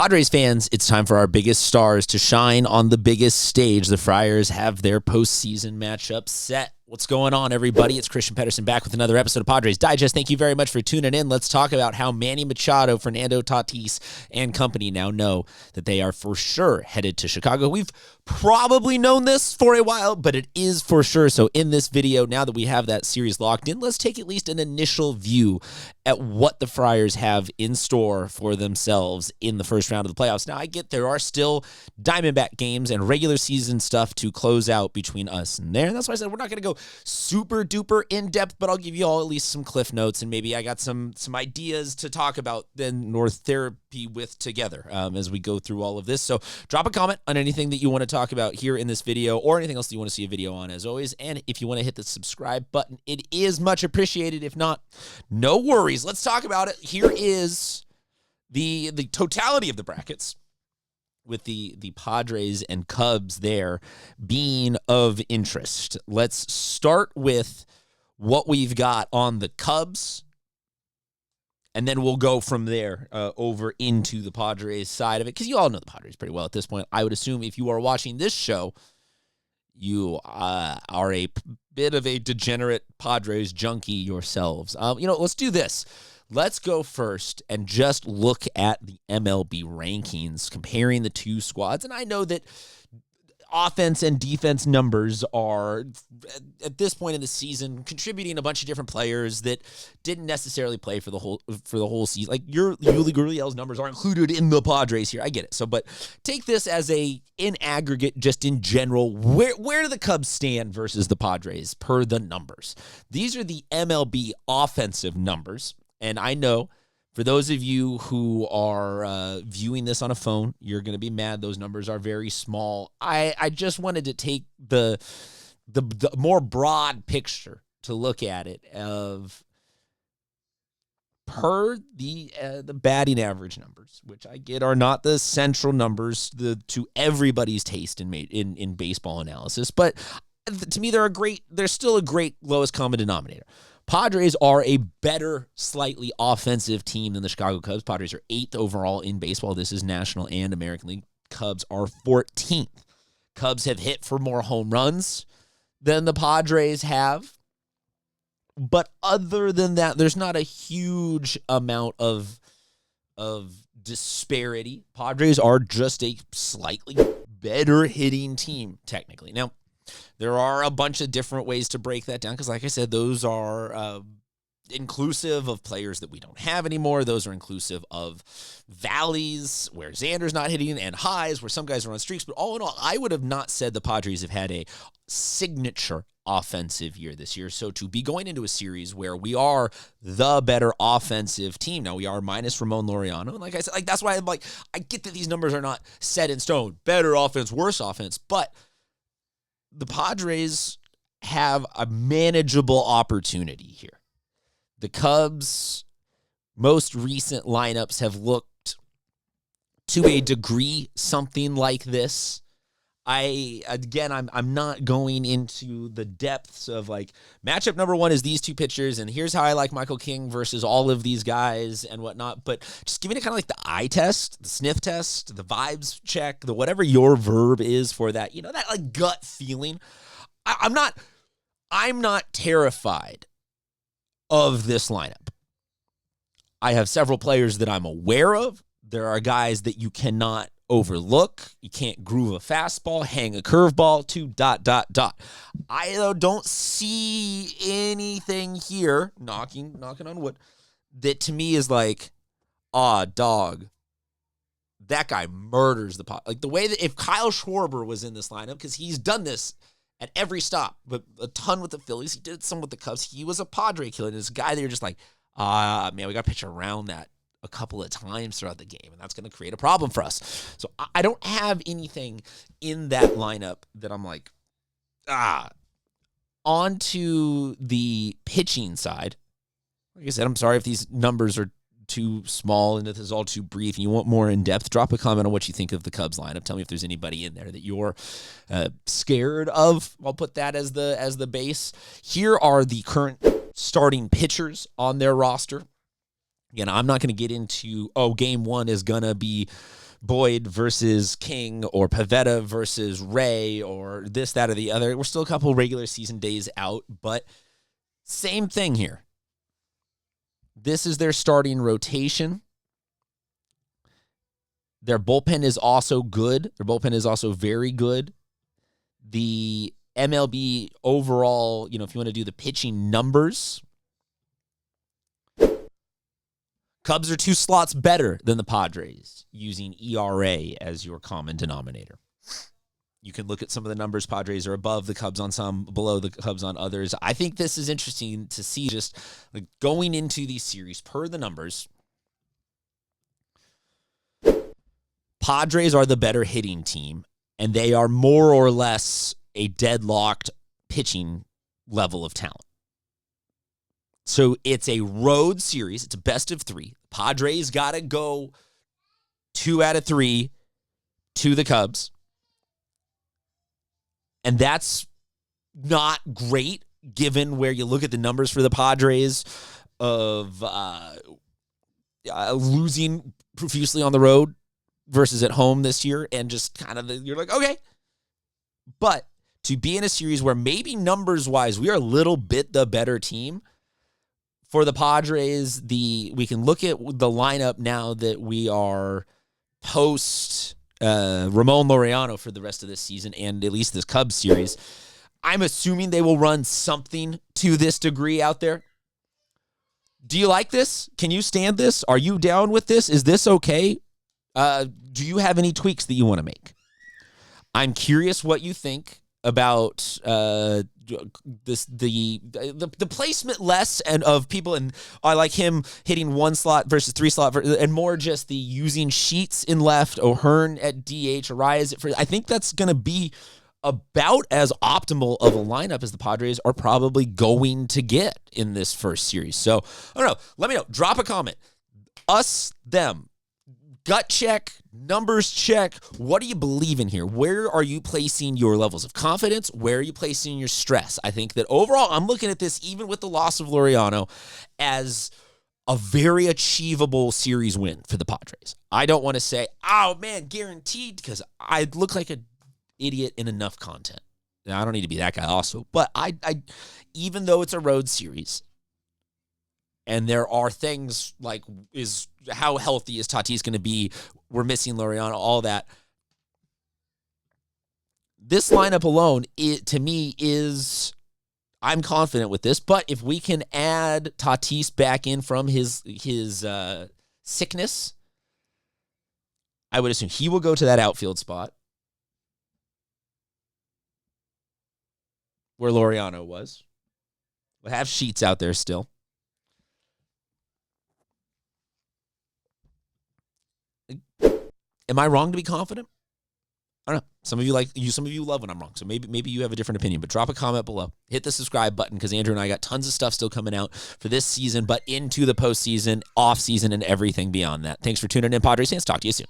Padres fans, it's time for our biggest stars to shine on the biggest stage. The Friars have their postseason matchup set. What's going on, everybody? It's Christian Pedersen back with another episode of Padres Digest. Thank you very much for tuning in. Let's talk about how Manny Machado, Fernando Tatis, and company now know that they are for sure headed to Chicago. We've probably known this for a while, but it is for sure. So in this video, now that we have that series locked in, let's take at least an initial view at what the Friars have in store for themselves in the first round of the playoffs. Now, I get there are still Diamondback games and regular season stuff to close out between us and there. And that's why I said we're not going to go super duper in depth, but I'll give you all at least some cliff notes, and maybe I got some ideas to talk about then North Therapy with together as we go through all of this. So drop a comment on anything that you want to talk about here in this video or anything else that you want to see a video on, as always. And if you want to hit the subscribe button, it is much appreciated. If not, no worries. Let's talk about it. Here is the totality of the brackets, with the Padres and Cubs there being of interest. Let's start with what we've got on the Cubs, and then we'll go from there over into the Padres side of it, because you all know the Padres pretty well at this point. I would assume if you are watching this show, you are a bit of a degenerate Padres junkie yourselves. Let's do this. Let's go first and just look at the MLB rankings, comparing the two squads. And I know that offense and defense numbers are, at this point in the season, contributing a bunch of different players that didn't necessarily play for the whole season. Like your Yuli Gurriel's numbers are included in the Padres here. I get it. So, but take this as in aggregate, just in general, where do the Cubs stand versus the Padres per the numbers? These are the MLB offensive numbers. And I know for those of you who are viewing this on a phone, you're going to be mad. Those numbers are very small. I just wanted to take the more broad picture to look at it of per the batting average numbers, which I get are not the central numbers to everybody's taste in baseball analysis. But to me, they're still a great lowest common denominator. Padres are a better, slightly offensive team than the Chicago Cubs. Padres are 8th overall in baseball. This is National and American League. Cubs are 14th. Cubs have hit for more home runs than the Padres have. But other than that, there's not a huge amount of disparity. Padres are just a slightly better hitting team, technically. Now, there are a bunch of different ways to break that down because, like I said, those are inclusive of players that we don't have anymore. Those are inclusive of valleys where Xander's not hitting and highs where some guys are on streaks. But all in all, I would have not said the Padres have had a signature offensive year this year. So to be going into a series where we are the better offensive team, now we are minus Ramon Laureano. And like I said, that's why I get that these numbers are not set in stone. Better offense, worse offense. But the Padres have a manageable opportunity here. The Cubs' most recent lineups have looked, to a degree, something like this. I'm not going into the depths of matchup number one is these two pitchers, and here's how I like Michael King versus all of these guys and whatnot. But just giving it kind of like the eye test, the sniff test, the vibes check, the whatever your verb is for that, that gut feeling. I'm not terrified of this lineup. I have several players that I'm aware of. There are guys that you cannot overlook. You can't groove a fastball, hang a curveball, I don't see anything here, knocking on wood, that to me is dog, that guy murders the pot. Like the way that if Kyle Schwarber was in this lineup, because he's done this at every stop, but a ton with the Phillies, he did some with the Cubs. He was a Padre killer. This guy that you're just man, we got to pitch around that a couple of times throughout the game, and that's going to create a problem for us. So I don't have anything in that lineup that I'm On to the pitching side. Like I said, I'm sorry if these numbers are too small and this is all too brief and you want more in depth. Drop a comment on what you think of the Cubs lineup. Tell me if there's anybody in there that you're scared of. I'll put that as the base. Here are the current starting pitchers on their roster. Again, I'm not going to get into, game one is going to be Boyd versus King or Pivetta versus Ray or this, that, or the other. We're still a couple regular season days out, but same thing here. This is their starting rotation. Their bullpen is also good. Their bullpen is also very good. The MLB overall, if you want to do the pitching numbers, Cubs are 2 slots better than the Padres, using ERA as your common denominator. You can look at some of the numbers. Padres are above the Cubs on some, below the Cubs on others. I think this is interesting to see, just like going into these series per the numbers. Padres are the better hitting team, and they are more or less a deadlocked pitching level of talent. So it's a road series. It's a best of 3. Padres got to go 2 out of 3 to the Cubs. And that's not great, given where you look at the numbers for the Padres of losing profusely on the road versus at home this year. And just kind of, you're like, okay. But to be in a series where maybe numbers-wise, we are a little bit the better team. For the Padres, we can look at the lineup now that we are post Ramon Laureano for the rest of this season and at least this Cubs series. I'm assuming they will run something to this degree out there. Do you like this? Can you stand this? Are you down with this? Is this okay? Do you have any tweaks that you want to make? I'm curious what you think about the placement less and of people, and I like him hitting 1 slot versus 3 slot, and more just the using Sheets in left, O'Hearn at DH, Arraez at first. I think that's going to be about as optimal of a lineup as the Padres are probably going to get in this first series. So I don't know. Let me know. Drop a comment. Us, them. Gut check, numbers check. What do you believe in here? Where are you placing your levels of confidence? Where are you placing your stress? I think that overall, I'm looking at this, even with the loss of Laureano, as a very achievable series win for the Padres. I don't want to say, oh man, guaranteed, because I look like an idiot in enough content. Now, I don't need to be that guy also, but I even though it's a road series, and there are things like, how healthy is Tatis going to be? We're missing Laureano, all that. This lineup alone, to me, I'm confident with this. But if we can add Tatis back in from his sickness, I would assume he will go to that outfield spot where Laureano was. We'll have Sheets out there still. Am I wrong to be confident? I don't know. Some of you love when I'm wrong. So maybe you have a different opinion, but drop a comment below. Hit the subscribe button, because Andrew and I got tons of stuff still coming out for this season, but into the postseason, off season, and everything beyond that. Thanks for tuning in, Padres fans. Talk to you soon.